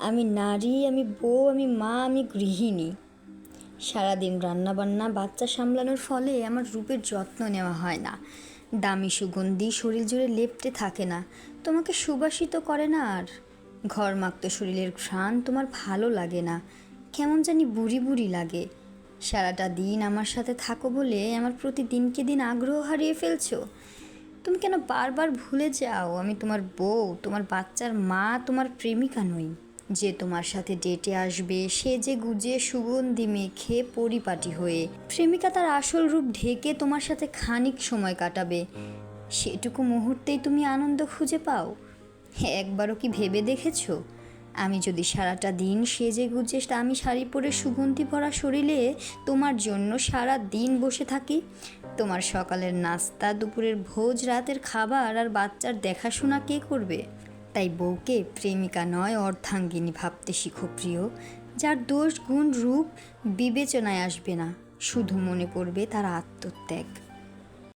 আমি নারী, আমি বউ, আমি মা, আমি গৃহিণী। সারাদিন রান্নাবান্না বাচ্চা সামলানোর ফলে আমার রূপের যত্ন নেওয়া হয় না। দামি সুগন্ধি শরীর জুড়ে লেপ্টে থাকে না, তোমাকে সুবাসিত করে না। আর ঘরমাক্ত শরীরের ঘ্রাণ তোমার ভালো লাগে না, কেমন জানি বুড়ি বুড়ি লাগে। সারাটা দিন আমার সাথে থাকো বলে আমার প্রতি দিনকে দিন আগ্রহ হারিয়ে ফেলছো। তুমি কেন বারবার ভুলে যাও আমি তোমার বউ, তোমার বাচ্চার মা, তোমার প্রেমিকা নই। যে তোমার সাথে ডেটে আসবে সে যে গুজে সুগন্ধি মেখে পরিপাটি হয়ে প্রেমিকা তার আসল রূপ ঢেকে তোমার সাথে খানিক সময় কাটাবে, সেটুকু মুহূর্তেই তুমি আনন্দ খুঁজে পাও। একবারও কি ভেবে দেখেছো, আমি যদি সারাটা দিন সেজে গুজে আমি শাড়ি পরে সুগন্ধি ভরা শরীরে তোমার জন্য সারা দিন বসে থাকি, তোমার সকালের নাস্তা, দুপুরের ভোজ, রাতের খাবার আর বাচ্চার দেখাশোনা কে করবে? তাই বউকে প্রেমিকা নয় অর্ধাঙ্গিনী ভাবতে শিখো প্রিয়, যার দোষ গুণ রূপ বিবেচনায় আসবে না, শুধু মনে পড়বে তার আত্মত্যাগ।